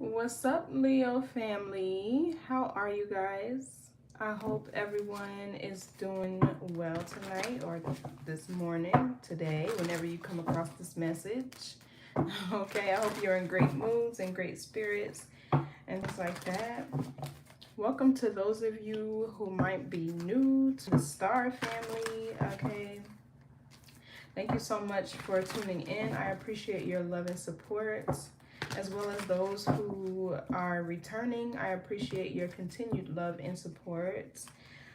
What's up, Leo family? How are you guys? I hope everyone is doing well tonight or this morning, today, whenever you come across this message. Okay, I hope you're in great moods and great spirits and things like that. Welcome to those of you who might be new to the Star family. Okay, thank you so much for tuning in. I appreciate your love and support, as well as those who are returning. I appreciate your continued love and support.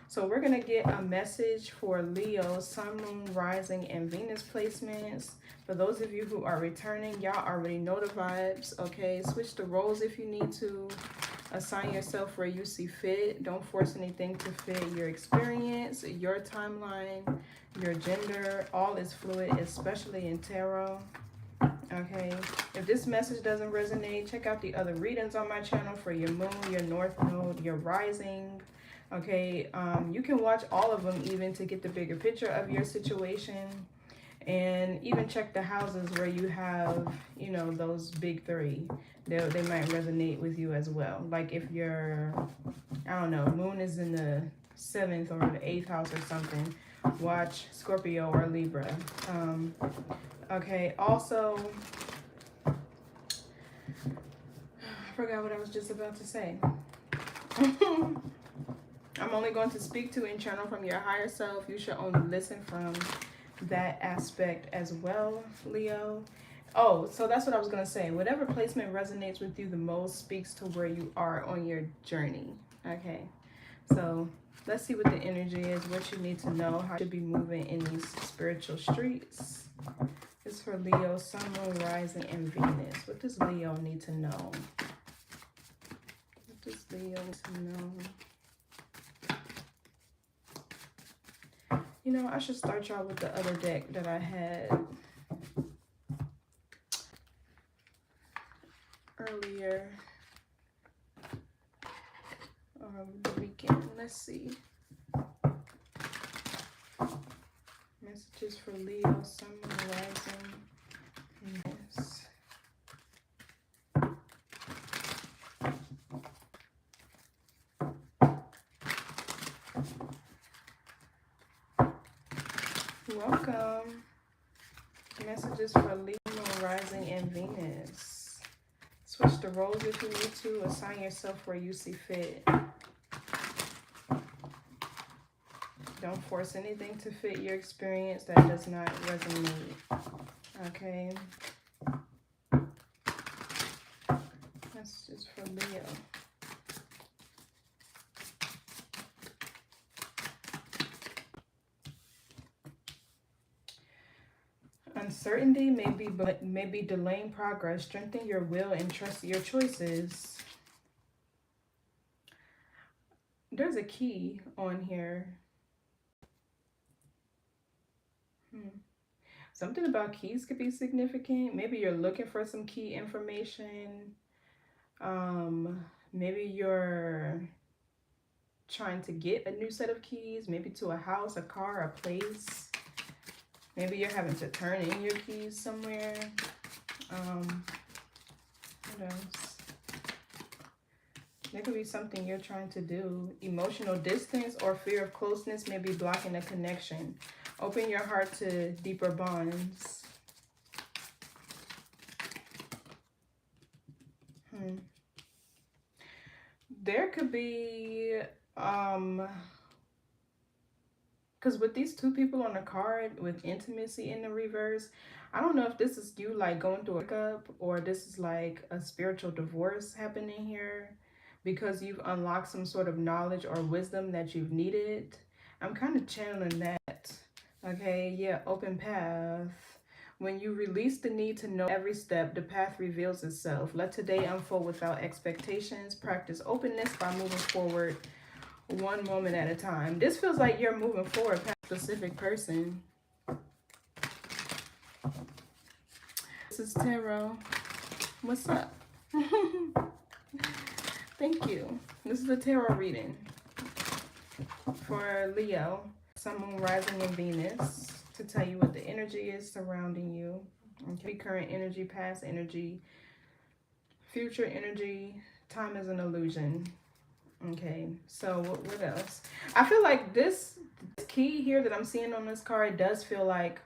So we're going to get a message for Leo, Sun, Moon, Rising, and Venus placements. For those of you who are returning, y'all already know the vibes, okay? Switch the roles if you need to. Assign yourself where you see fit. Don't force anything to fit your experience, your timeline, your gender. All is fluid, especially in tarot. Okay, if this message doesn't resonate, check out the other readings on my channel for your moon, your north node, your rising. Okay, you can watch all of them even to get the bigger picture of your situation, and even check the houses where you have, you know, those big three. They might resonate with you as well. Like if your, I don't know, moon is in the 7th or the 8th house or something, watch Scorpio or Libra. Okay, also, I forgot what I was just about to say. I'm only going to speak to and channel from your higher self. You should only listen from that aspect as well, Leo. Oh, so that's what I was going to say. Whatever placement resonates with you the most speaks to where you are on your journey. Okay, so let's see what the energy is, what you need to know, how to be moving in these spiritual streets. This is for Leo, Sun, Moon, Rising, and Venus. What does Leo need to know? What does Leo need to know? You know, I should start y'all with the other deck that I had earlier the weekend. Let's see. Messages for Leo, Sun, Moon, Rising, Venus. Welcome. Messages for Leo, Moon, Rising, and Venus. Switch the roles if you need to. Assign yourself where you see fit. Don't force anything to fit your experience that does not resonate. Okay. That's just for Leo. Uncertainty may be delaying progress. Strengthen your will and trust your choices. There's a key on here. Something about keys could be significant. Maybe you're looking for some key information. Maybe you're trying to get a new set of keys, maybe to a house, a car, a place. Maybe you're having to turn in your keys somewhere. What else? There could be something you're trying to do. Emotional distance or fear of closeness may be blocking a connection. Open your heart to deeper bonds. There could be, because with these two people on the card with intimacy in the reverse, I don't know if this is you like going through a breakup or this is like a spiritual divorce happening here because you've unlocked some sort of knowledge or wisdom that you've needed. I'm kind of channeling that. Okay, yeah, open path. When you release the need to know every step, the path reveals itself. Let today unfold without expectations. Practice openness by moving forward one moment at a time. This feels like you're moving forward past a specific person. This is Tarot. What's up? Thank you. This is a tarot reading for Leo, Sun, Moon, Rising, and Venus, to tell you what the energy is surrounding you. Okay, current energy, past energy, Future energy, time is an illusion. Okay, so what else? I feel like this key here that I'm seeing on this card does feel like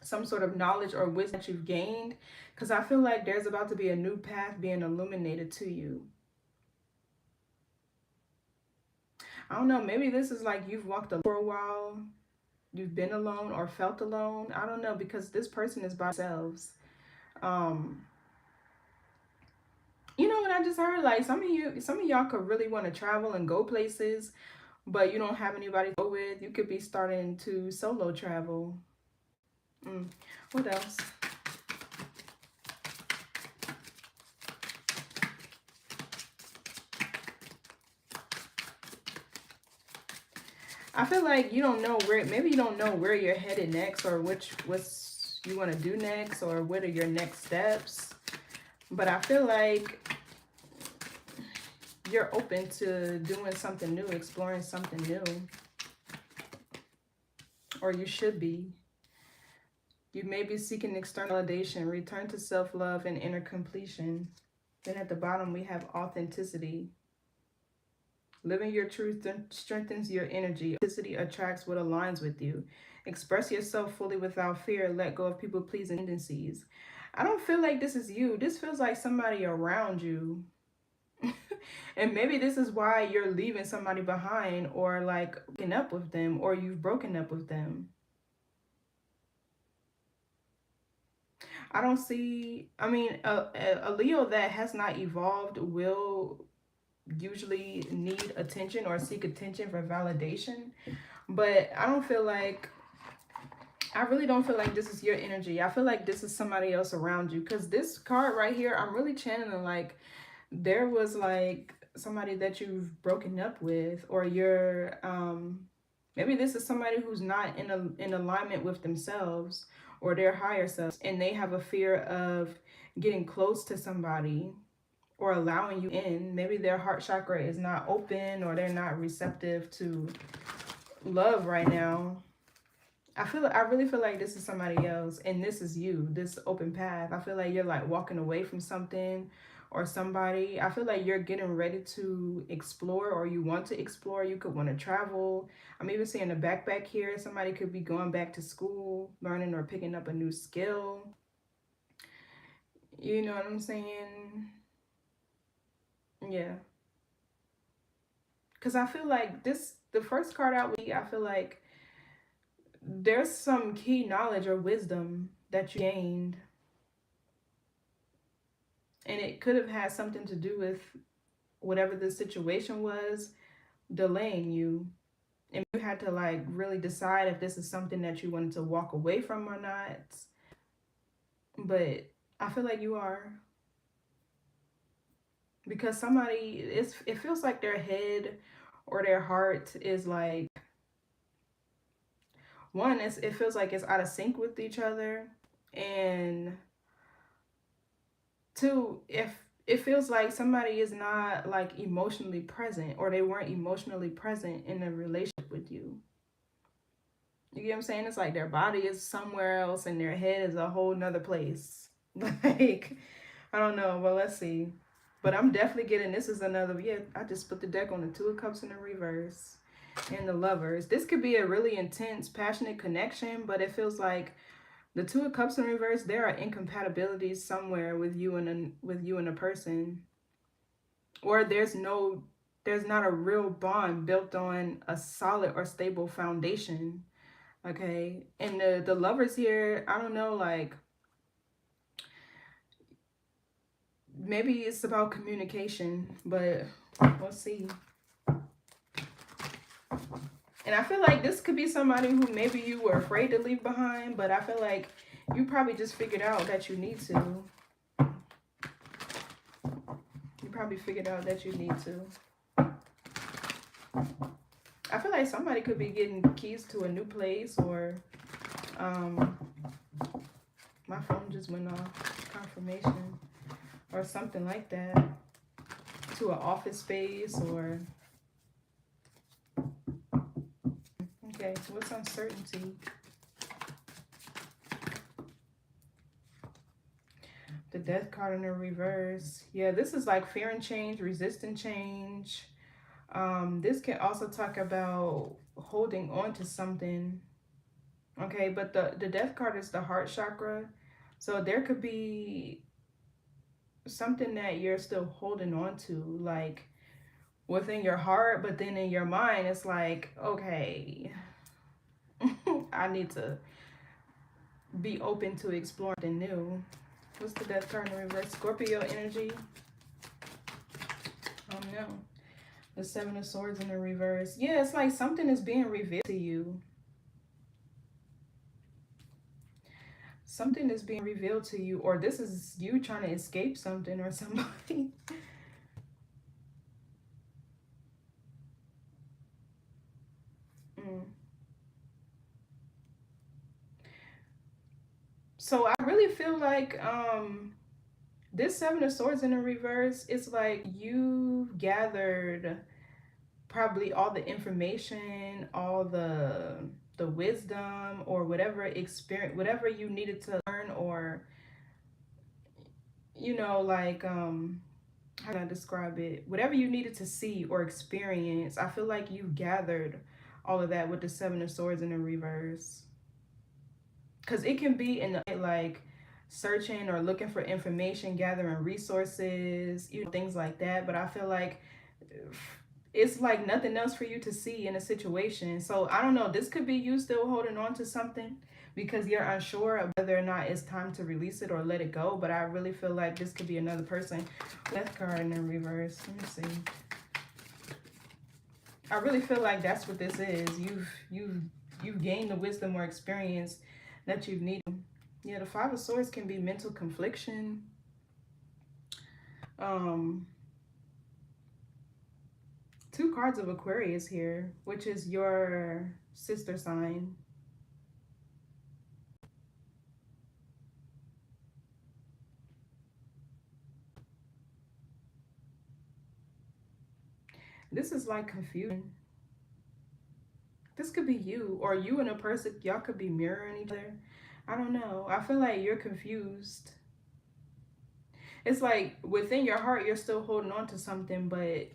some sort of knowledge or wisdom that you've gained, because I feel like there's about to be a new path being illuminated to you. I don't know, maybe this is like you've walked alone for a while, you've been alone or felt alone. I don't know, because this person is by themselves. You know what I just heard? Like some of y'all could really want to travel and go places, but you don't have anybody to go with. You could be starting to solo travel. What else? I feel like you don't know where, maybe you don't know where you're headed next, or what's you want to do next, or what are your next steps. But I feel like you're open to doing something new, exploring something new. Or you should be. You may be seeking external validation, return to self-love and inner completion. Then at the bottom we have authenticity. Living your truth strengthens your energy. Authenticity attracts what aligns with you. Express yourself fully without fear. Let go of people-pleasing tendencies. I don't feel like this is you. This feels like somebody around you. And maybe this is why you're leaving somebody behind, or like broken up with them, or you've broken up with them. I don't see, I mean, a Leo that has not evolved will usually need attention or seek attention for validation. But I don't feel like, I really don't feel like this is your energy. I feel like this is somebody else around you. Because this card right here, I'm really channeling like there was like somebody that you've broken up with, or you're, maybe this is somebody who's not in alignment with themselves or their higher selves, and they have a fear of getting close to somebody or allowing you in. Maybe their heart chakra is not open, or they're not receptive to love right now. I really feel like this is somebody else, and this is you, this open path. I feel like you're like walking away from something or somebody. I feel like you're getting ready to explore, or you want to explore. You could want to travel. I'm even seeing a backpack here. Somebody could be going back to school, learning or picking up a new skill. You know what I'm saying? Yeah. Because I feel like this, the first card out, I feel like there's some key knowledge or wisdom that you gained. And it could have had something to do with whatever the situation was delaying you. And you had to like really decide if this is something that you wanted to walk away from or not. But I feel like you are. Because somebody, it feels like their head or their heart is like, one, it feels like it's out of sync with each other. And two, if it feels like somebody is not like emotionally present, or they weren't emotionally present in a relationship with you. You get what I'm saying? It's like their body is somewhere else and their head is a whole nother place. Like, I don't know, but let's see. But I'm definitely getting, this is another, yeah, I just put the deck on the Two of Cups in the reverse and the Lovers. This could be a really intense, passionate connection, but it feels like the Two of Cups in reverse, there are incompatibilities somewhere with you and a person. Or there's not a real bond built on a solid or stable foundation. Okay. And the Lovers here, I don't know, like maybe it's about communication, but we'll see. And I feel like this could be somebody who maybe you were afraid to leave behind, but I feel like you probably just figured out that you need to. You probably figured out that you need to. I feel like somebody could be getting keys to a new place, or my phone just went off, confirmation, or something like that, to an office space, or okay, so what's uncertainty? The Death card in the reverse. Yeah, this is like fear and change, resisting change. This can also talk about holding on to something. Okay, but the Death card is the heart chakra. So there could be something that you're still holding on to, like within your heart, but then in your mind, it's like, okay, I need to be open to exploring the new. What's the Death card in reverse? Scorpio energy. Oh no. The Seven of Swords in the reverse. Yeah, it's like something is being revealed to you. Something is being revealed to you, or this is you trying to escape something or somebody. So I really feel like this Seven of Swords in the reverse, it's like you gathered probably all the information, all the wisdom, or whatever experience, whatever you needed to learn, or you know, like how can I describe it? Whatever you needed to see or experience, I feel like you gathered all of that with the Seven of Swords in the reverse. Because it can be in the, like searching or looking for information, gathering resources, you know, things like that. But I feel like it's like nothing else for you to see in a situation. So I don't know, this could be you still holding on to something because you're unsure of whether or not it's time to release it or let it go. But I really feel like this could be another person. Death card in the reverse. Let me see. I really feel like that's what this is. You've gained the wisdom or experience that you've needed. Yeah, the Five of Swords can be mental confliction. Two cards of Aquarius here, which is your sister sign. This is like confusion. This could be you, or you and a person, y'all could be mirroring each other. I don't know. I feel like you're confused. It's like within your heart, you're still holding on to something, but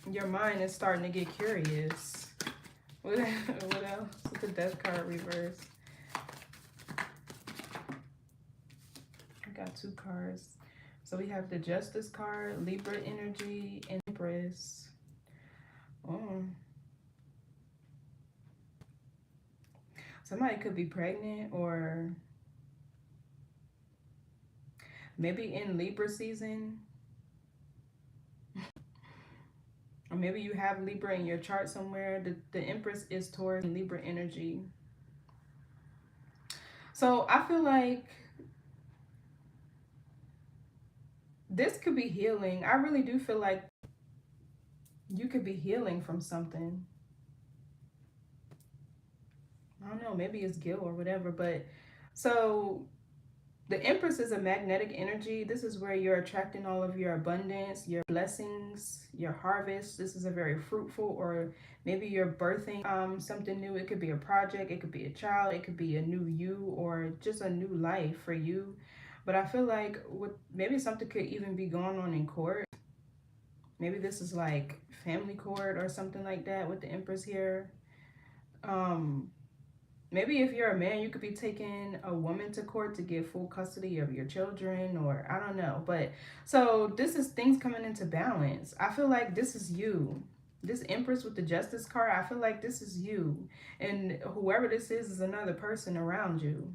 your mind is starting to get curious. What else? With the Death card reverse. I got two cards. So we have the Justice card, Libra energy, and Empress. Oh. Somebody could be pregnant or maybe in Libra season. Or maybe you have Libra in your chart somewhere. The Empress is towards Libra energy. So I feel like this could be healing. I really do feel like you could be healing from something. I don't know, maybe it's guilt or whatever, but so the Empress is a magnetic energy. This is where you're attracting all of your abundance, your blessings, your harvest. This is a very fruitful, or maybe you're birthing something new. It could be a project, it could be a child, it could be a new you, or just a new life for you. But I feel like maybe something could even be going on in court. Maybe this is like family court or something like that with the Empress here. Maybe if you're a man, you could be taking a woman to court to get full custody of your children, or I don't know. But so this is things coming into balance. I feel like this is you. This Empress with the Justice card, I feel like this is you. And whoever this is another person around you.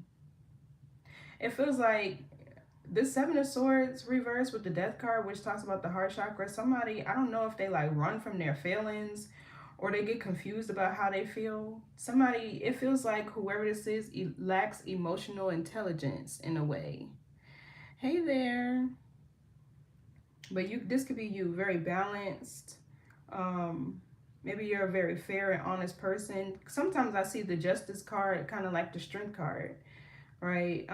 It feels like this Seven of Swords reverse with the Death card, which talks about the heart chakra. Somebody, I don't know if they like run from their feelings or they get confused about how they feel. Somebody, it feels like whoever this is lacks emotional intelligence in a way. Hey there. But this could be you, very balanced. Maybe you're a very fair and honest person. Sometimes I see the Justice card kind of like the Strength card, right?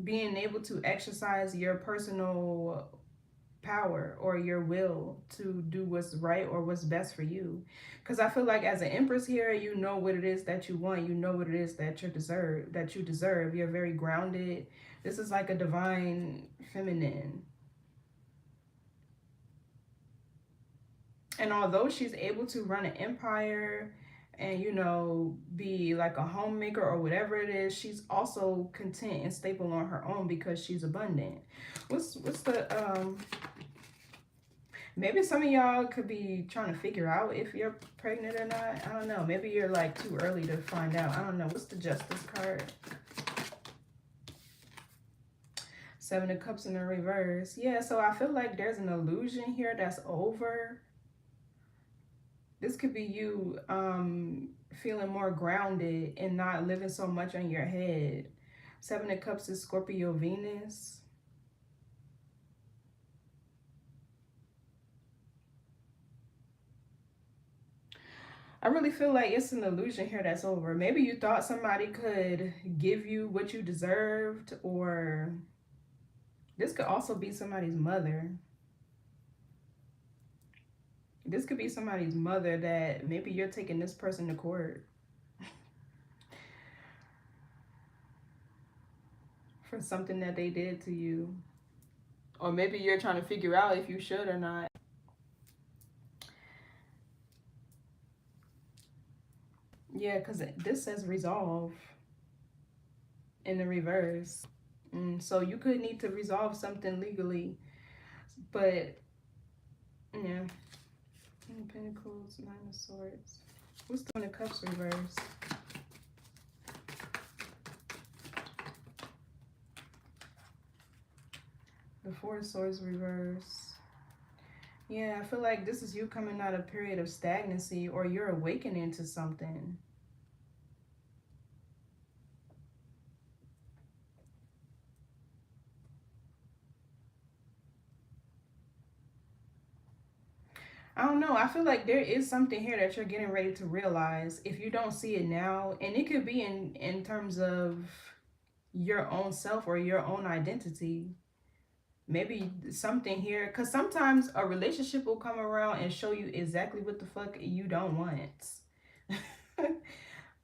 Being able to exercise your personal power or your will to do what's right or what's best for you. Because I feel like as an Empress here, you know what it is that you want. You know what it is that you deserve. You're very grounded. This is like a divine feminine. And although she's able to run an empire and, you know, be like a homemaker or whatever it is, she's also content and stable on her own because she's abundant. What's the maybe some of y'all could be trying to figure out if you're pregnant or not. I don't know. Maybe you're like too early to find out. I don't know. What's the Justice card? Seven of Cups in the reverse. Yeah, so I feel like there's an illusion here that's over. This could be you feeling more grounded and not living so much on your head. Seven of Cups is Scorpio Venus. I really feel like it's an illusion here that's over. Maybe you thought somebody could give you what you deserved, or this could also be somebody's mother. This could be somebody's mother that maybe you're taking this person to court for something that they did to you. Or maybe you're trying to figure out if you should or not. Yeah, because this says resolve in the reverse. So you could need to resolve something legally. But, yeah. Pentacles, Nine of Swords. What's the One of Cups reverse? The Four of Swords reverse. Yeah, I feel like this is you coming out of a period of stagnancy, or you're awakening to something. I don't know. I feel like there is something here that you're getting ready to realize if you don't see it now. And it could be in terms of your own self or your own identity. Maybe something here. Because sometimes a relationship will come around and show you exactly what the fuck you don't want.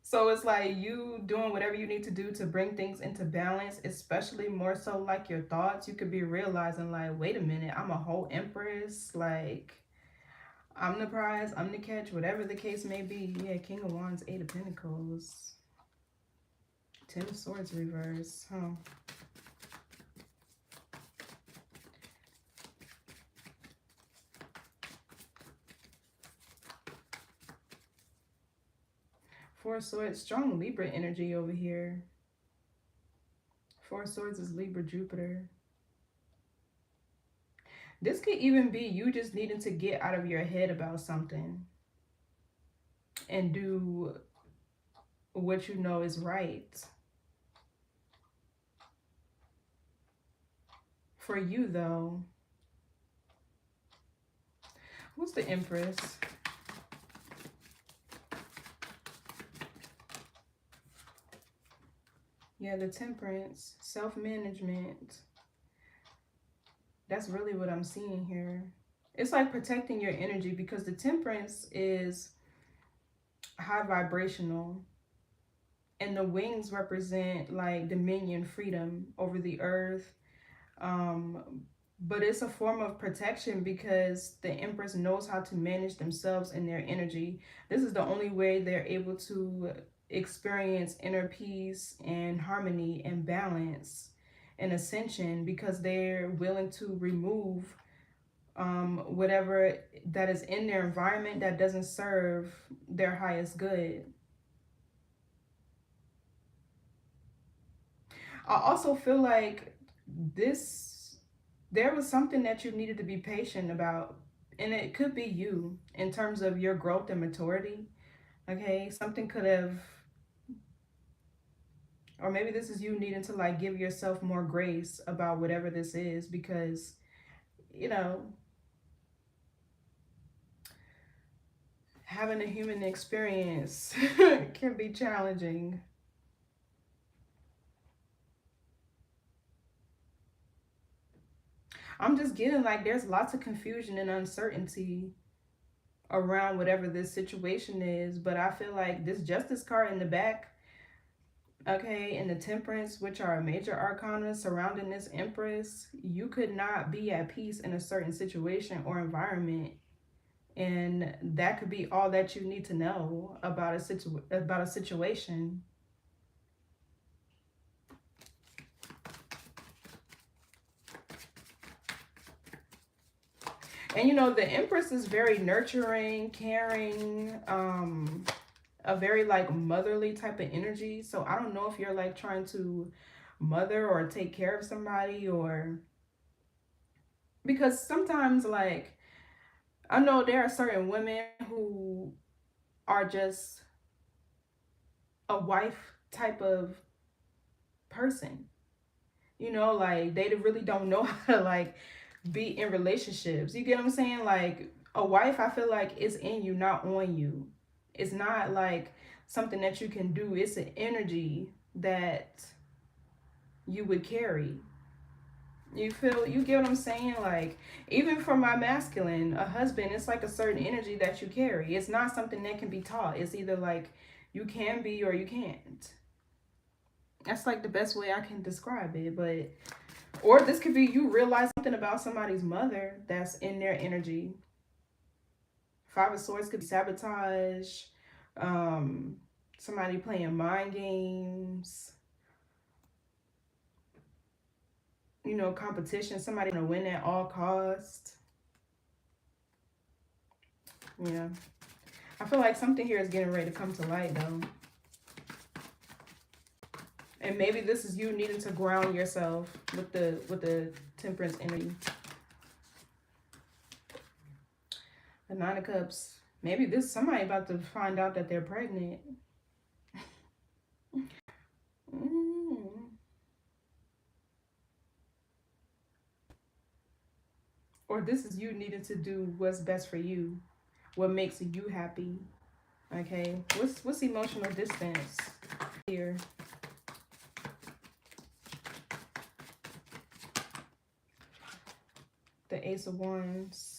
So it's like you doing whatever you need to do to bring things into balance, especially more so like your thoughts. You could be realizing like, wait a minute, I'm a whole Empress. Like, I'm the prize, I'm the catch, whatever the case may be. Yeah, King of Wands, Eight of Pentacles. Ten of Swords reverse. Huh. Four of Swords, strong Libra energy over here. Four of Swords is Libra, Jupiter. This could even be you just needing to get out of your head about something and do what you know is right. For you, though. What's the Empress? Yeah, the Temperance, self-management. That's really what I'm seeing here. It's like protecting your energy, because the Temperance is high vibrational. And the wings represent like dominion, freedom over the earth. But it's a form of protection because the Empress knows how to manage themselves and their energy. This is the only way they're able to experience inner peace and harmony and balance and ascension, because they're willing to remove whatever that is in their environment that doesn't serve their highest good. I also feel like there was something that you needed to be patient about, and it could be you in terms of your growth and maturity. Okay, something could have, or maybe this is you needing to like give yourself more grace about whatever this is, because, you know, having a human experience can be challenging. I'm just getting like there's lots of confusion and uncertainty around whatever this situation is. But I feel like this Justice card in the back, okay, and the Temperance, which are major arcana surrounding this Empress, you could not be at peace in a certain situation or environment. And that could be all that you need to know about a situation. And you know, the Empress is very nurturing, caring, a very like motherly type of energy. So I don't know if you're like trying to mother or take care of somebody, or because sometimes like I know there are certain women who are just a wife type of person. You know, like they really don't know how to like be in relationships. You get what I'm saying? Like a wife, I feel like is in you, not on you. It's not like something that you can do. It's an energy that you would carry. You get what I'm saying? Like, even for my masculine, a husband, it's like a certain energy that you carry. It's not something that can be taught. It's either like you can be or you can't. That's like the best way I can describe it. But, or this could be you realize something about somebody's mother that's in their energy. Five of Swords could be sabotage, um, somebody playing mind games, you know, competition, somebody gonna win at all costs. Yeah. I feel like something here is getting ready to come to light though. And maybe this is you needing to ground yourself with the Temperance energy. The Nine of Cups. Maybe this somebody about to find out that they're pregnant. Or this is you needing to do what's best for you, what makes you happy. Okay, what's emotional distance here? The Ace of Wands.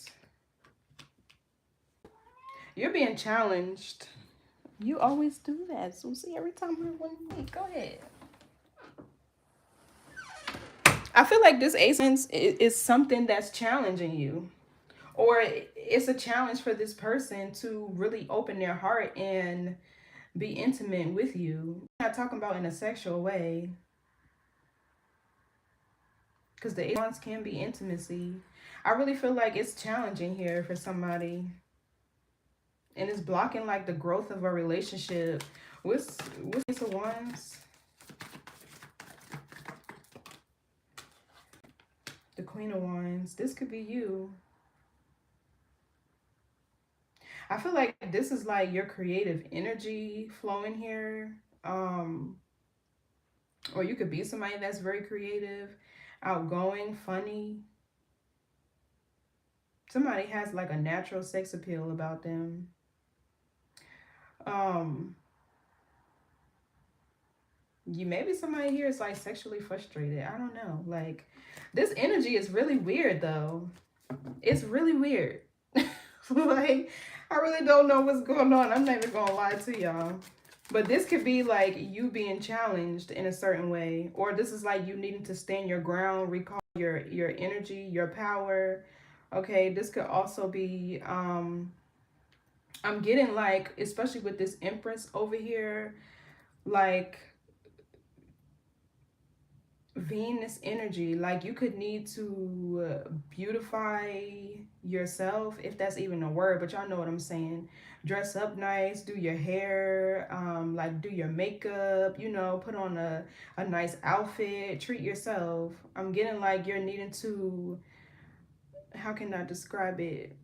You're being challenged. You always do that. So see, every time I win, go ahead. I feel like this Ace is something that's challenging you. Or it's a challenge for this person to really open their heart and be intimate with you. I'm not talking about in a sexual way. Because the Ace of Wands can be intimacy. I really feel like it's challenging here for somebody. And it's blocking like the growth of a relationship. What's Ace of Wands? The Queen of Wands. This could be you. I feel like this is like your creative energy flowing here. Or you could be somebody that's very creative, outgoing, funny. Somebody has like a natural sex appeal about them. You maybe somebody here is like sexually frustrated. I don't know. Like this energy is really weird though. It's really weird. Like I really don't know what's going on. I'm never gonna lie to y'all. But this could be like you being challenged in a certain way. Or this is like you needing to stand your ground, recall your energy, your power. Okay, this could also be I'm getting like, especially with this Empress over here, like Venus energy. Like you could need to beautify yourself, if that's even a word, but y'all know what I'm saying. Dress up nice, do your hair, like do your makeup, you know, put on a nice outfit, treat yourself. I'm getting like you're needing to, how can I describe it?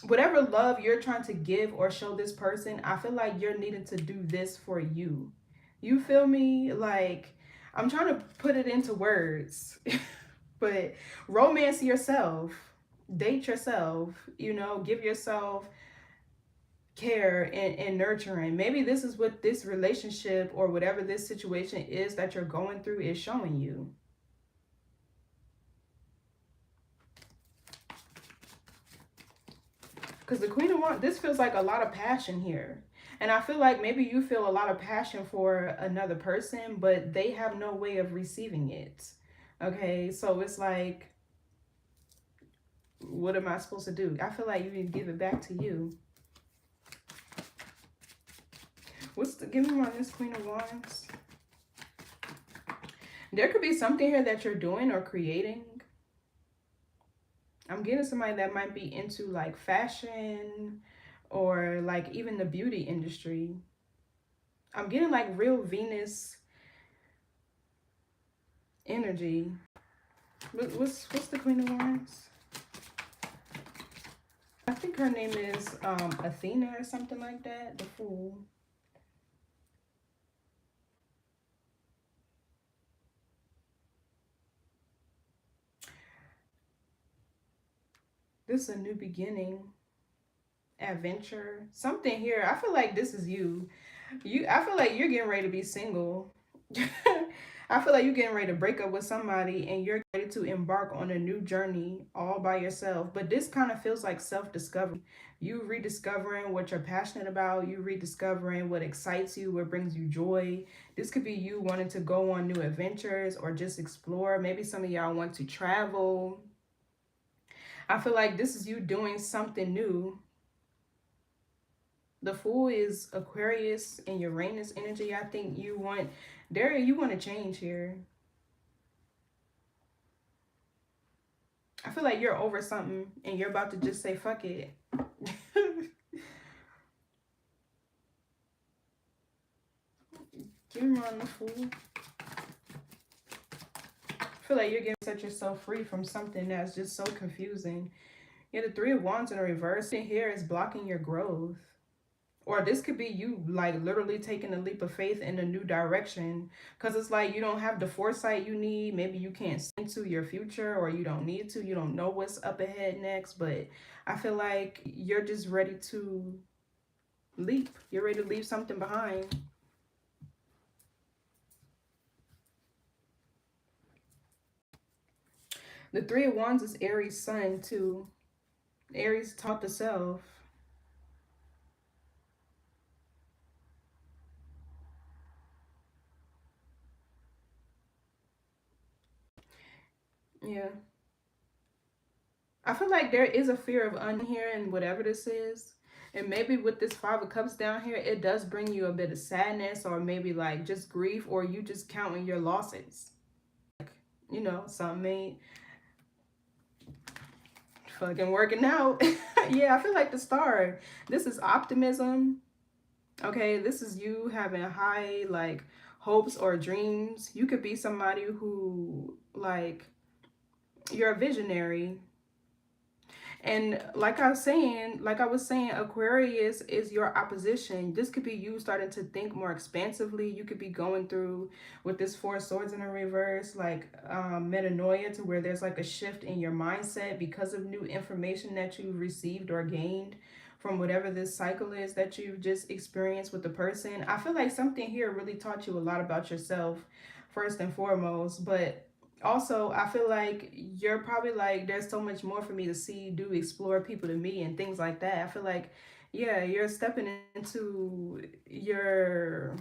Whatever love you're trying to give or show this person, I feel like you're needing to do this for you. You feel me? Like, I'm trying to put it into words, but romance yourself, date yourself, you know, give yourself care and nurturing. Maybe this is what this relationship or whatever this situation is that you're going through is showing you. Because the Queen of Wands, this feels like a lot of passion here. And I feel like maybe you feel a lot of passion for another person, but they have no way of receiving it. Okay, so it's like, what am I supposed to do? I feel like you need to give it back to you. Give me one of this Queen of Wands. There could be something here that you're doing or creating. I'm getting somebody that might be into like fashion or like even the beauty industry. I'm getting like real Venus energy. What's the Queen of Wands? I think her name is Athena or something like that. The Fool. This is a new beginning, adventure, something here. I feel like this is you. I feel like you're getting ready to be single. I feel like you're getting ready to break up with somebody and you're ready to embark on a new journey all by yourself. But this kind of feels like self-discovery. You rediscovering what you're passionate about, you rediscovering what excites you, what brings you joy. This could be you wanting to go on new adventures or just explore. Maybe some of y'all want to travel. I feel like this is you doing something new. The Fool is Aquarius and Uranus energy. I think you want to change here. I feel like you're over something and you're about to just say fuck it. Give me on the Fool. I feel like you're getting set yourself free from something that's just so confusing. Yeah, the Three of Wands in reverse in here is blocking your growth. Or this could be you like literally taking a leap of faith in a new direction. Because it's like you don't have the foresight you need. Maybe you can't see into your future or you don't need to. You don't know what's up ahead next. But I feel like you're just ready to leap. You're ready to leave something behind. The Three of Wands is Aries sun too. Aries taught the self. Yeah. I feel like there is a fear of unhearing whatever this is. And maybe with this Five of Cups down here, it does bring you a bit of sadness or maybe like just grief or you just counting your losses. You know, something ain't fucking working out. Yeah, I feel like the Star. This is optimism. Okay, this is you having high like hopes or dreams. You could be somebody who like you're a visionary. And like I was saying, Aquarius is your opposition. This could be you starting to think more expansively. You could be going through with this Four of Swords in a reverse, like metanoia, to where there's like a shift in your mindset because of new information that you've received or gained from whatever this cycle is that you've just experienced with the person. I feel like something here really taught you a lot about yourself, first and foremost, but also I feel like you're probably like there's so much more for me to see, do, explore, people to meet and things like that. I feel like yeah, you're stepping into your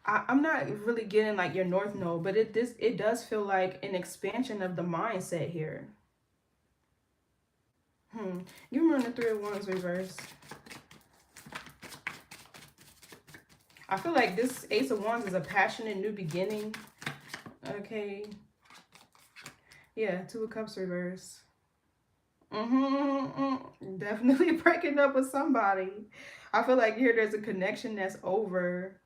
I'm not really getting like your north node, but it does feel like an expansion of the mindset here. Give me on the Three of Wands reverse. I feel like this Ace of Wands is a passionate new beginning. Okay. Yeah, Two of Cups reverse. Definitely breaking up with somebody. I feel like here there's a connection that's over.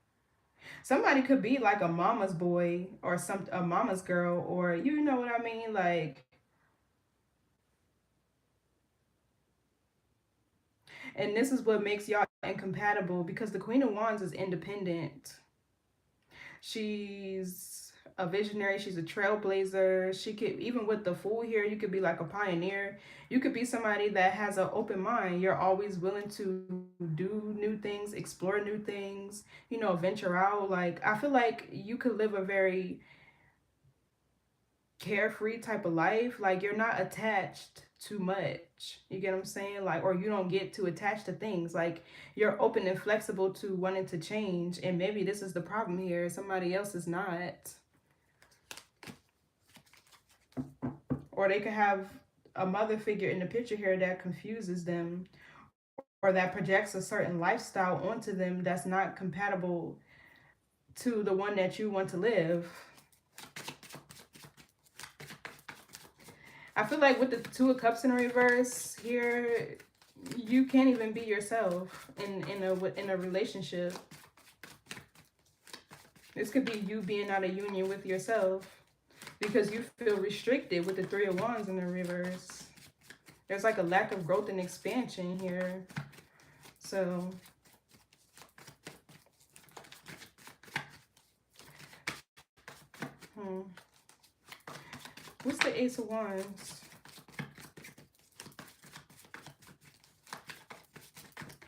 Somebody could be like a mama's boy or a mama's girl, or you know what I mean? Like, and this is what makes y'all incompatible because the Queen of Wands is independent. She's a visionary. She's a trailblazer. She could, even with the Fool here, you could be like a pioneer. You could be somebody that has an open mind. You're always willing to do new things, explore new things, you know, venture out. Like, I feel like you could live a very carefree type of life. Like, you're not attached too much. You get what I'm saying? Like, or you don't get too attached to things. Like, you're open and flexible to wanting to change. And maybe this is the problem here. Somebody else is not. Or they could have a mother figure in the picture here that confuses them, or that projects a certain lifestyle onto them that's not compatible to the one that you want to live. I feel like with the Two of Cups in reverse here, you can't even be yourself in a relationship. This could be you being out of union with yourself because you feel restricted with the Three of Wands in the reverse. There's like a lack of growth and expansion here. So what's the Ace of Wands?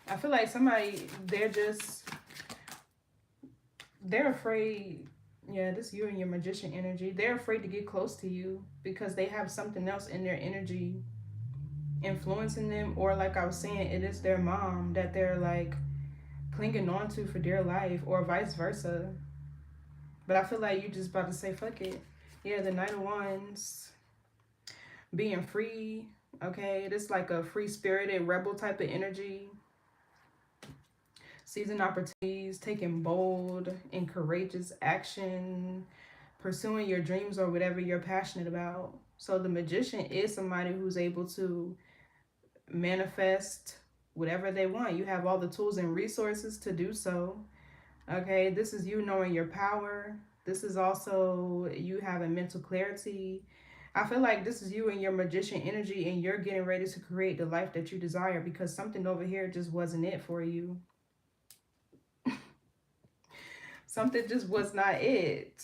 I feel like somebody, they're afraid. Yeah, this you and your Magician energy. They're afraid to get close to you because they have something else in their energy influencing them. Or like I was saying, it is their mom that they're like clinging on to for dear life, or vice versa. But I feel like you just about to say, fuck it. Yeah, the Knight of Wands. Being free, okay? This like a free-spirited rebel type of energy. Seizing opportunities, taking bold and courageous action, pursuing your dreams or whatever you're passionate about. So the Magician is somebody who's able to manifest whatever they want. You have all the tools and resources to do so. Okay, this is you knowing your power. This is also you having mental clarity. I feel like this is you and your Magician energy, and you're getting ready to create the life that you desire because something over here just wasn't it for you. Something just was not it.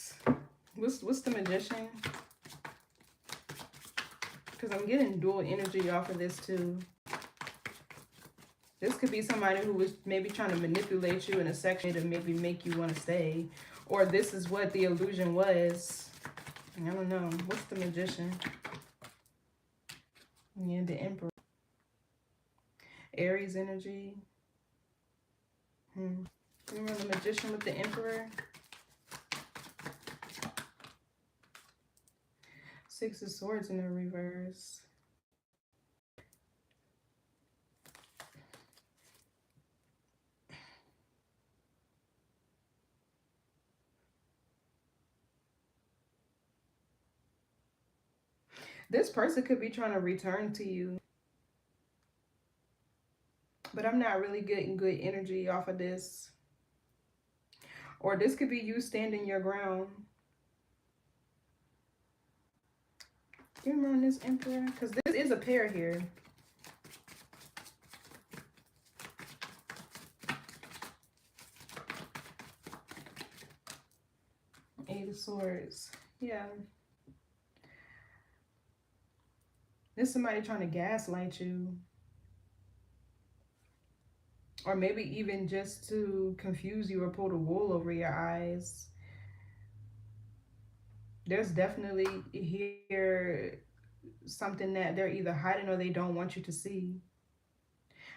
What's the Magician? Because I'm getting dual energy off of this too. This could be somebody who was maybe trying to manipulate you in a section to maybe make you want to stay. Or this is what the illusion was. I don't know. What's the Magician? Yeah, the Emperor. Aries energy. Remember the Magician with the Emperor? Six of Swords in the reverse. This person could be trying to return to you. But I'm not really getting good energy off of this. Or this could be you standing your ground. You remember this Emperor? Because this is a pair here. Eight of Swords. Yeah. There's somebody trying to gaslight you. Or maybe even just to confuse you or pull the wool over your eyes. There's definitely here something that they're either hiding or they don't want you to see.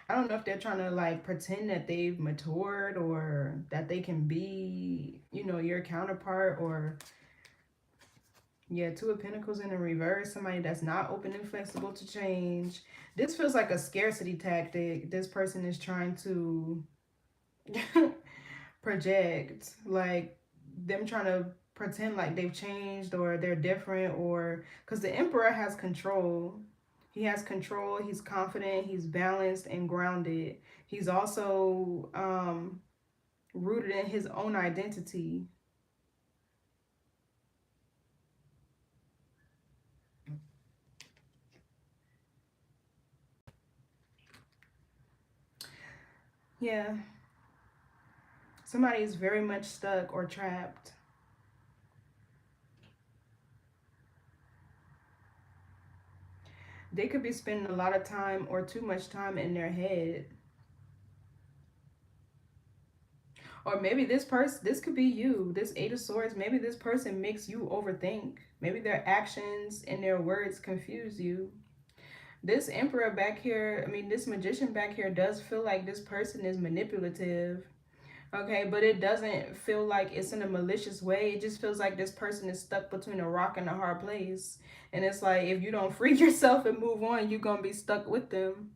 I don't know if they're trying to like pretend that they've matured or that they can be, you know, your counterpart. Or yeah, Two of Pentacles in the reverse. Somebody that's not open and flexible to change. This feels like a scarcity tactic. This person is trying to project, like them trying to pretend like they've changed or they're different. Or because the Emperor has control. He has control. He's confident. He's balanced and grounded. He's also rooted in his own identity. Yeah. Somebody is very much stuck or trapped. They could be spending a lot of time or too much time in their head. Or maybe this person, this could be you, this Eight of Swords. Maybe this person makes you overthink. Maybe their actions and their words confuse you. This Emperor back here, I mean, this Magician back here does feel like this person is manipulative. Okay, but it doesn't feel like it's in a malicious way. It just feels like this person is stuck between a rock and a hard place. And it's like, if you don't free yourself and move on, you're going to be stuck with them.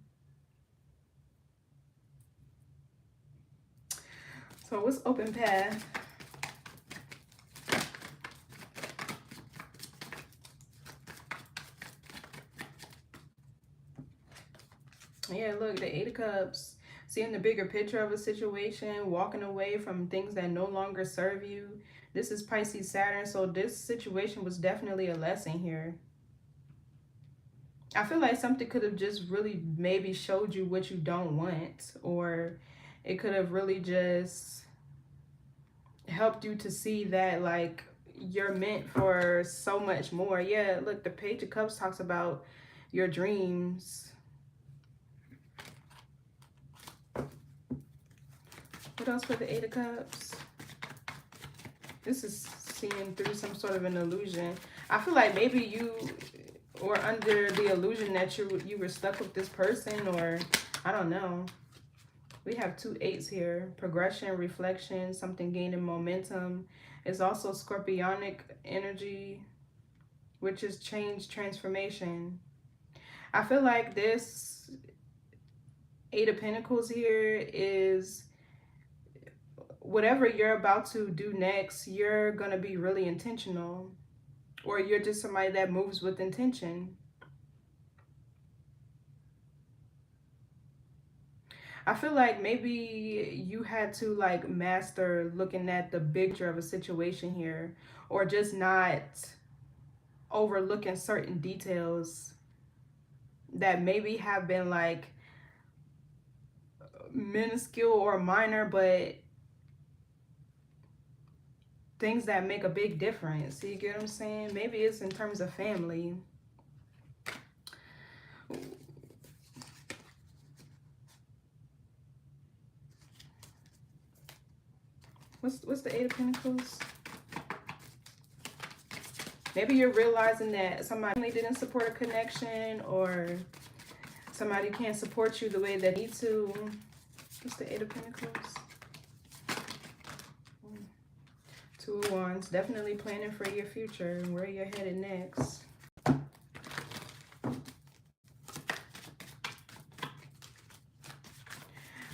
So what's open path? Yeah, look, the Eight of Cups. Seeing the bigger picture of a situation, walking away from things that no longer serve you. This is Pisces Saturn, so this situation was definitely a lesson here. I feel like something could have just really maybe showed you what you don't want, or it could have really just helped you to see that, like, you're meant for so much more. Yeah, look, the Page of Cups talks about your dreams. What else for the Eight of Cups? This is seeing through some sort of an illusion. I feel like maybe you were under the illusion that you were stuck with this person, or I don't know. We have two eights here. Progression, reflection, something gaining momentum. It's also Scorpionic energy, which is change, transformation. I feel like this Eight of Pentacles here is whatever you're about to do next, you're going to be really intentional, or you're just somebody that moves with intention. I feel like maybe you had to like master looking at the picture of a situation here, or just not overlooking certain details that maybe have been like minuscule or minor, but things that make a big difference. You get what I'm saying? Maybe it's in terms of family. What's the Eight of Pentacles? Maybe you're realizing that somebody didn't support a connection, or somebody can't support you the way they need to. What's the Eight of Pentacles? Two of Wands. Definitely planning for your future and where you're headed next.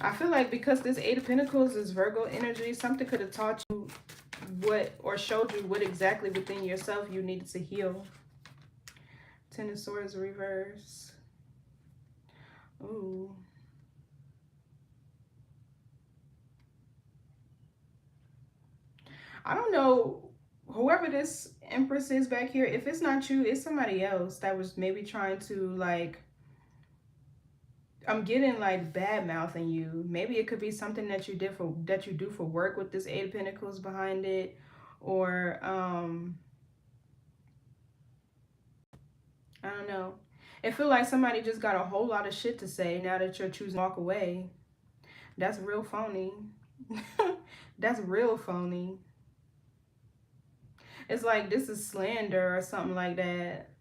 I feel like because this Eight of Pentacles is Virgo energy, something could have taught you what, or showed you what exactly within yourself you needed to heal. Ten of Swords reverse. Ooh. I don't know, whoever this Empress is back here, if it's not you, it's somebody else that was maybe trying to, like, I'm getting like bad mouthing you. Maybe it could be something that you do for work with this Eight of Pentacles behind it, or I don't know. It feels like somebody just got a whole lot of shit to say now that you're choosing to walk away. That's real phony. That's real phony. It's like this is slander or something like that.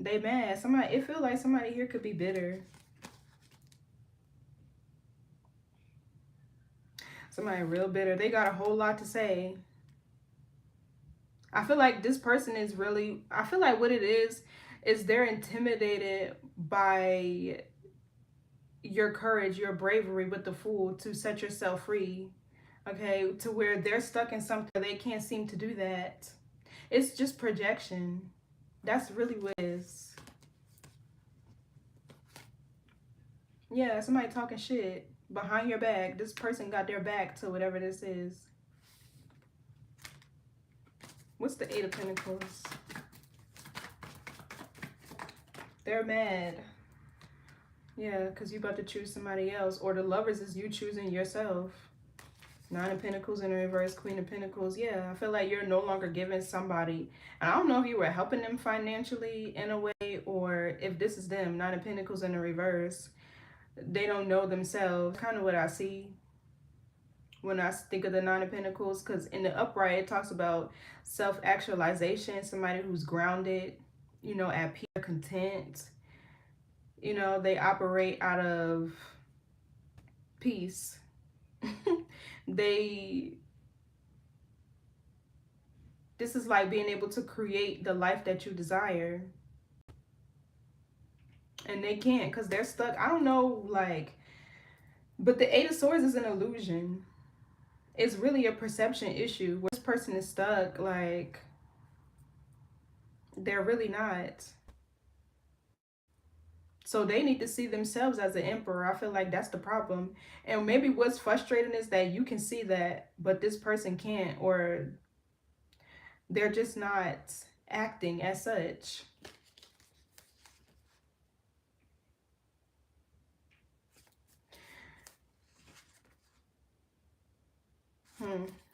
They mad. Somebody, it feels like somebody here could be bitter. Somebody real bitter. They got a whole lot to say. I feel like this person is really, I feel like what it is they're intimidated by your courage, your bravery with the Fool to set yourself free. Okay, to where they're stuck in something they can't seem to do that. It's just projection. That's really what it is. Yeah, somebody talking shit behind your back. This person got their back to whatever this is. What's the Eight of Pentacles? They're mad. Yeah, because you about to choose somebody else. Or the Lovers is you choosing yourself. Nine of Pentacles in reverse, Queen of Pentacles. Yeah, I feel like you're no longer giving somebody. And I don't know if you were helping them financially in a way, or if this is them. Nine of Pentacles in the reverse. They don't know themselves. Kind of what I see. when I think of the Nine of Pentacles, because in the upright it talks about self-actualization, somebody who's grounded, you know, at peace, content. You know, they operate out of peace. they This is like being able to create the life that you desire. And they can't because they're stuck. I don't know, like, but the Eight of Swords is an illusion. It's really a perception issue. Where this person is stuck, like, they're really not. So they need to see themselves as an emperor. I feel like that's the problem. And maybe what's frustrating is that you can see that, but this person can't, or they're just not acting as such.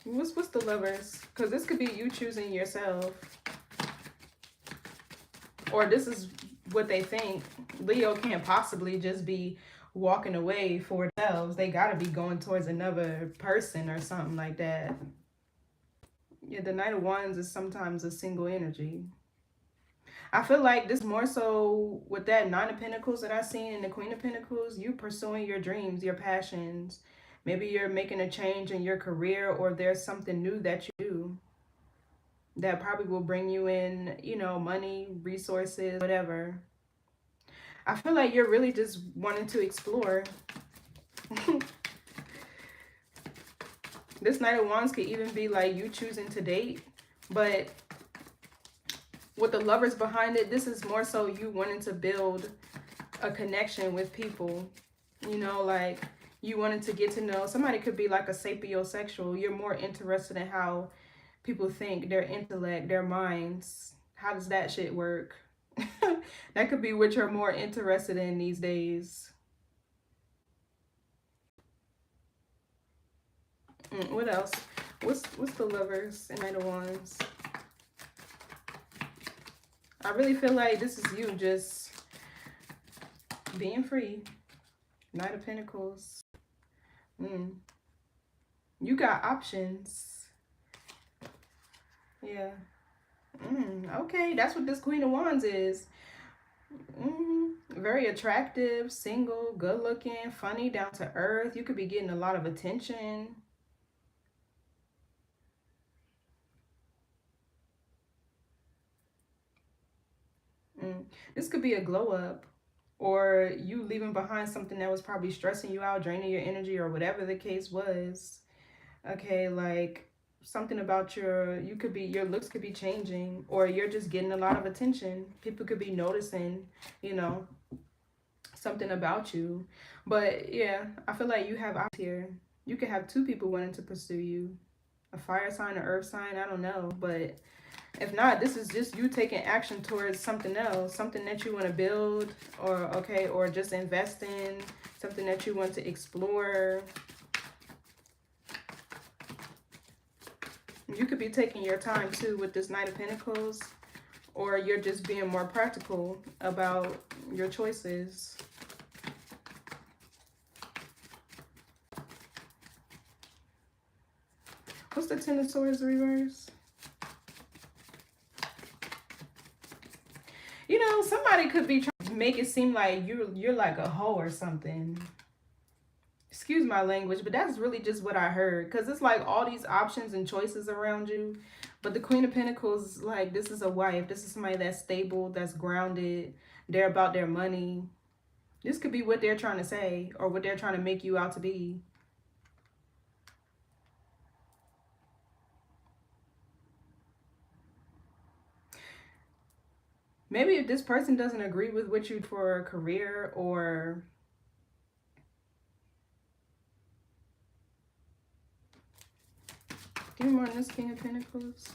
What's the Lovers? Because this could be you choosing yourself. Or this is what they think. Leo can't possibly just be walking away for themselves. They got to be going towards another person or something like that. Yeah, the Knight of Wands is sometimes a single energy. I feel like this more so with that Nine of Pentacles that I've seen and the Queen of Pentacles, you pursuing your dreams, your passions. Maybe you're making a change in your career, or there's something new that you do that probably will bring you in, you know, money, resources, whatever. I feel like you're really just wanting to explore. This Knight of Wands could even be like you choosing to date, but with the Lovers behind it, this is more so you wanting to build a connection with people. You know, like you wanted to get to know somebody. Could be like a sapiosexual. You're more interested in how people think, their intellect, their minds. How does that shit work? That could be what you're more interested in these days. What else? What's the Lovers and Knight of Wands? I really feel like this is you just being free. Knight of Pentacles. You got options. Yeah. Okay, that's what this Queen of Wands is. Very attractive, single, good looking, funny, down to earth. You could be getting a lot of attention. This could be a glow up, or you leaving behind something that was probably stressing you out, draining your energy, or whatever the case was. Okay, like something about your looks could be changing, or you're just getting a lot of attention. People could be noticing, you know, something about you. But yeah, I feel like you have options here. You could have two people wanting to pursue you, a fire sign, or earth sign, I don't know. But if not, this is just you taking action towards something else, something that you want to build, or just invest in, something that you want to explore. You could be taking your time too with this Knight of Pentacles, or you're just being more practical about your choices. What's the Ten of Swords reverse? You know, somebody could be trying to make it seem like you're like a hoe or something. Excuse my language, but that's really just what I heard. Because it's like all these options and choices around you. But the Queen of Pentacles, like, this is a wife. This is somebody that's stable, that's grounded. They're about their money. This could be what they're trying to say, or what they're trying to make you out to be. Maybe if this person doesn't agree with what you for a career, or give me more on this King of Pentacles.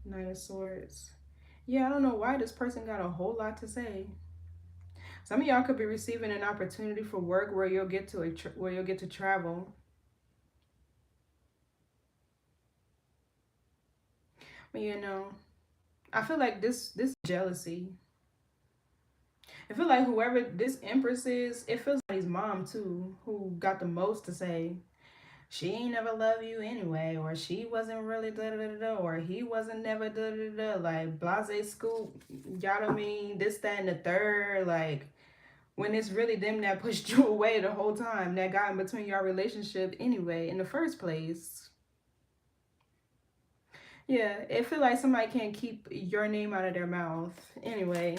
Knight of Swords. Yeah, I don't know why this person got a whole lot to say. Some of y'all could be receiving an opportunity for work where you'll get to travel. But you know, I feel like this jealousy. I feel like whoever this Empress is, it feels like his mom too, who got the most to say. She ain't never love you anyway, or she wasn't really da da da da, or he wasn't never da da da, like blase scoop, y'all know what I mean, this, that, and the third, like, when it's really them that pushed you away the whole time, that got in between your relationship anyway, in the first place. Yeah, it feel like somebody can't keep your name out of their mouth. Anyway,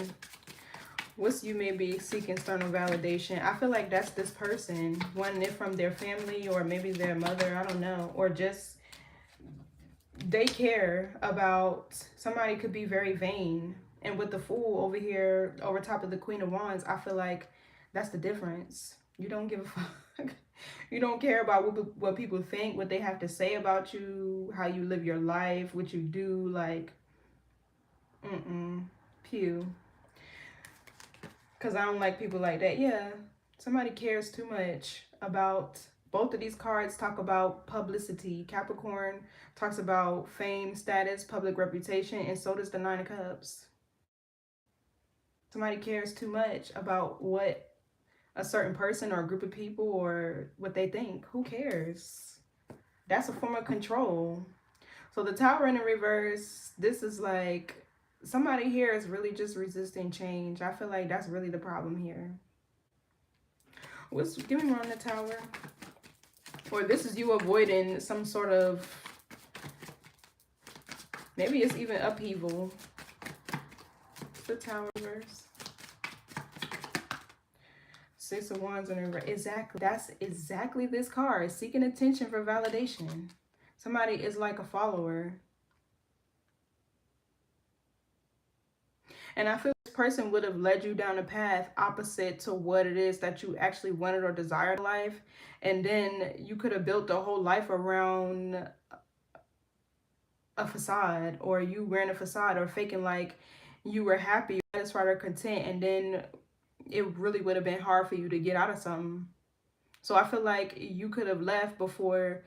what's you may be seeking external validation? I feel like that's this person, wanting it from their family or maybe their mother, I don't know, or just they care about, somebody could be very vain. And with the Fool over here, over top of the Queen of Wands, I feel like that's the difference. You don't give a fuck. You don't care about what people think, what they have to say about you, how you live your life, what you do, like, pew. Because I don't like people like that. Yeah, somebody cares too much about, both of these cards talk about publicity. Capricorn talks about fame, status, public reputation, and so does the Nine of Cups. Somebody cares too much about what a certain person or a group of people or what they think. Who cares? That's a form of control. So the Tower in the reverse, this is like somebody here is really just resisting change. I feel like that's really the problem here. Give me more on the Tower. Or this is you avoiding some sort of, maybe it's even upheaval. The Tower reverse. Six of Wands in reverse. Exactly. That's exactly this card. Seeking attention for validation. Somebody is like a follower. And I feel this person would have led you down a path opposite to what it is that you actually wanted or desired in life. And then you could have built a whole life around a facade, or you wearing a facade or faking like you were happy, satisfied, or content. And then it really would have been hard for you to get out of something. So I feel like you could have left before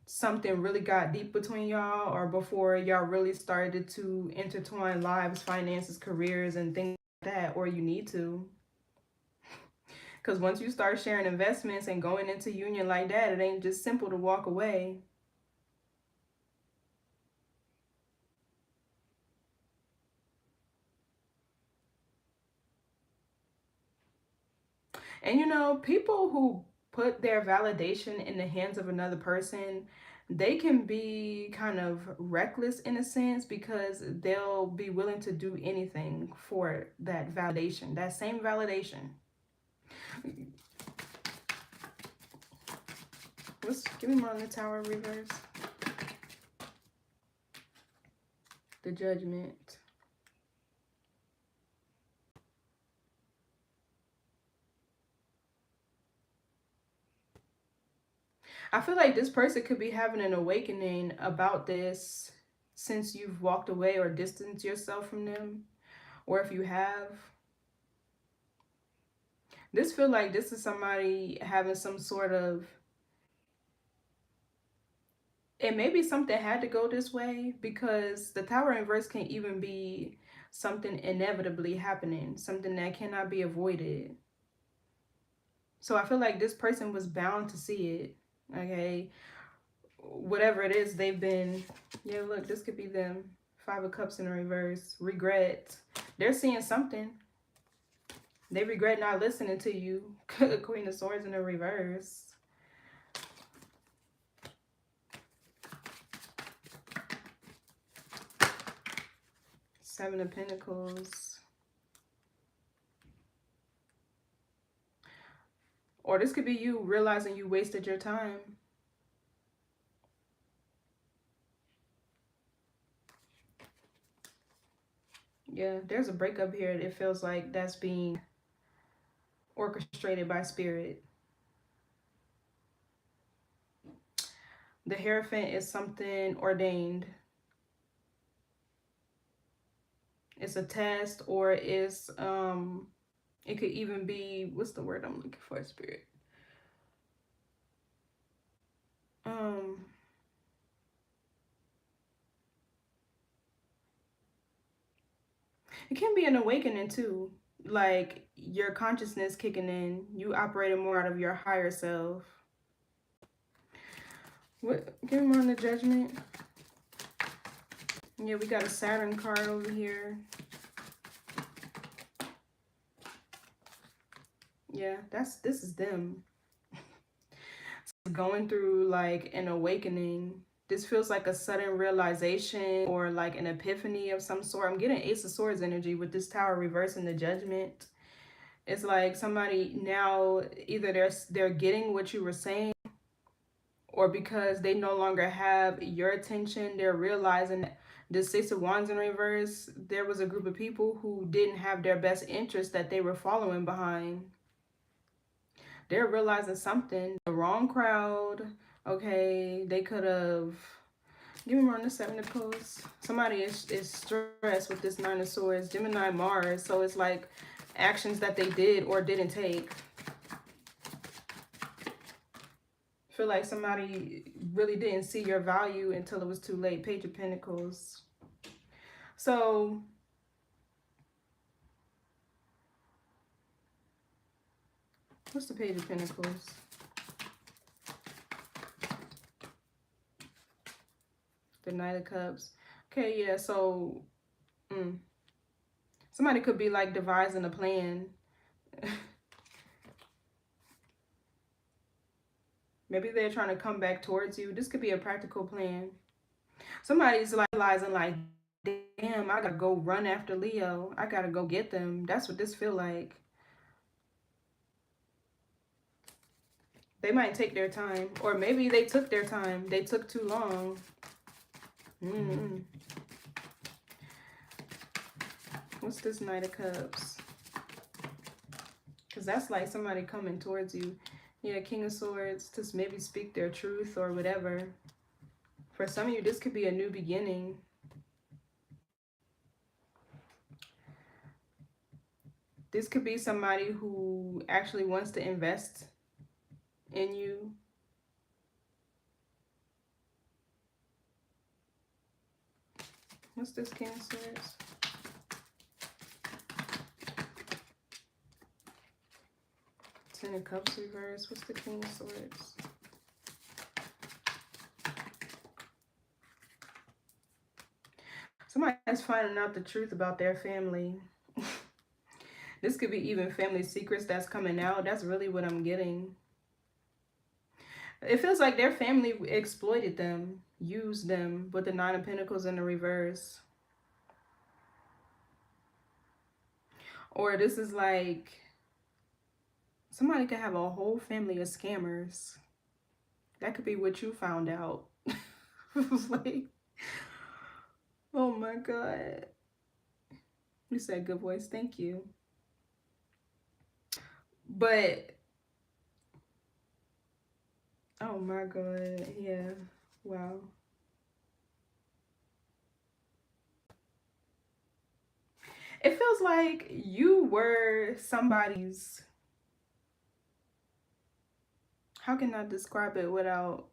something really got deep between y'all, or before y'all really started to intertwine lives, finances, careers, and things like that, or you need to. Because once you start sharing investments and going into union like that, it ain't just simple to walk away. And you know, people who put their validation in the hands of another person, they can be kind of reckless in a sense, because they'll be willing to do anything for that validation, that same validation. Give me more on the Tower reverse. The Judgment. I feel like this person could be having an awakening about this since you've walked away or distanced yourself from them. Or if you have, this feel like this is somebody having some sort of, and maybe something had to go this way, because the Tower in reverse can even be something inevitably happening, something that cannot be avoided. So I feel like this person was bound to see it, okay? Whatever it is they've been, yeah, look, this could be them. Five of Cups in reverse, regret. They're seeing something. They regret not listening to you. Queen of Swords in the reverse. Seven of Pentacles. Or this could be you realizing you wasted your time. Yeah, there's a breakup here. It feels like that's being orchestrated by spirit. The Hierophant is something ordained. It's a test, or it's it could even be, what's the word I'm looking for, spirit? It can be an awakening too. like your consciousness kicking in. You operating more out of your higher self. What? Give me more on the Judgment. Yeah, we got a Saturn card over here. Yeah, this is them. Going through like an awakening. This feels like a sudden realization or like an epiphany of some sort. I'm getting Ace of Swords energy with this Tower reversing the Judgment. It's like somebody now, either they're getting what you were saying, or because they no longer have your attention, they're realizing that the Six of Wands in reverse, there was a group of people who didn't have their best interest that they were following behind. They're realizing something. The wrong crowd. Okay, they could have. Give me more on the Seven of Pentacles. Somebody is stressed with this Nine of Swords. Gemini, Mars. So it's like actions that they did or didn't take. Feel like somebody really didn't see your value until it was too late. Page of Pentacles. So what's the Page of Pentacles? The Knight of Cups. Okay, yeah, so somebody could be like devising a plan. Maybe they're trying to come back towards you. This could be a practical plan. Somebody's like realizing like, damn, I gotta go run after Leo. I gotta go get them. That's what this feel like. They might take their time. Or maybe they took their time. They took too long. What's this Knight of Cups? Because that's like somebody coming towards you. Yeah, King of Swords, to maybe speak their truth or whatever. For some of you, this could be a new beginning. This could be somebody who actually wants to invest in you. What's this King of Swords? Ten of Cups reverse. What's the King of Swords? Somebody's finding out the truth about their family. This could be even family secrets that's coming out. That's really what I'm getting. It feels like their family exploited them, used them with the Nine of Pentacles in the reverse. Or this is like somebody could have a whole family of scammers. That could be what you found out. Like, oh my God. You said good voice. Thank you. But, oh my God. Yeah. Wow. It feels like you were somebody's, how can I describe it without,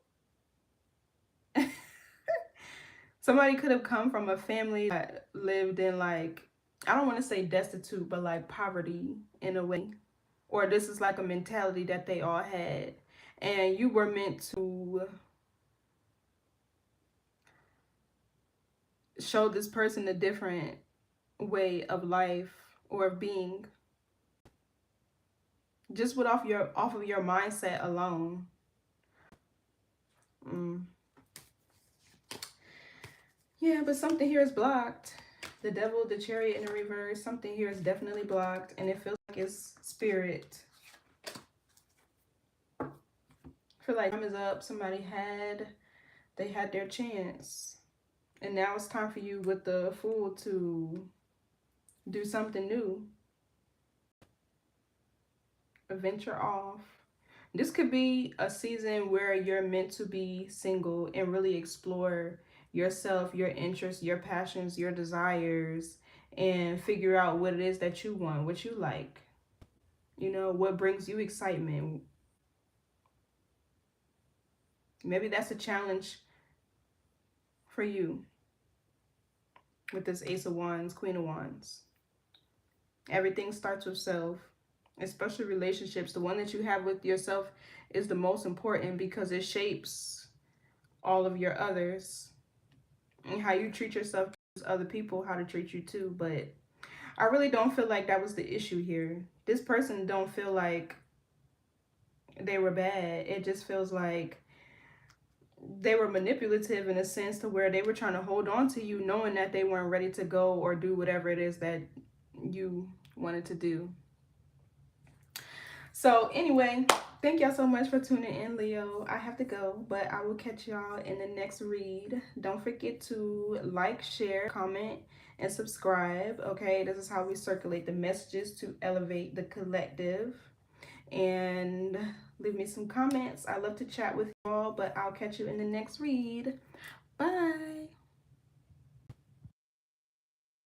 somebody could have come from a family that lived in like, I don't want to say destitute, but like poverty in a way. Or this is like a mentality that they all had. And you were meant to show this person a different way of life or of being. Just with off of your mindset alone. Yeah, but something here is blocked. The Devil, the Chariot in the reverse. Something here is definitely blocked, and it feels like it's spirit. I feel like time is up. Somebody had their chance, and now it's time for you with the Fool to do something new. Venture off. This could be a season where you're meant to be single and really explore yourself, your interests, your passions, your desires, and figure out what it is that you want, what you like. You know, what brings you excitement. Maybe that's a challenge for you with this Ace of Wands, Queen of Wands. Everything starts with self, especially relationships. The one that you have with yourself is the most important because it shapes all of your others. And how you treat yourself teaches other people how to treat you too. But I really don't feel like that was the issue here. This person don't feel like they were bad. It just feels like they were manipulative in a sense to where they were trying to hold on to you knowing that they weren't ready to go or do whatever it is that you wanted to do. So anyway, thank y'all so much for tuning in, Leo. I have to go, but I will catch y'all in the next read. Don't forget to like, share, comment, and subscribe. Okay, this is how we circulate the messages to elevate the collective. And leave me some comments. I love to chat with y'all, but I'll catch you in the next read. Bye.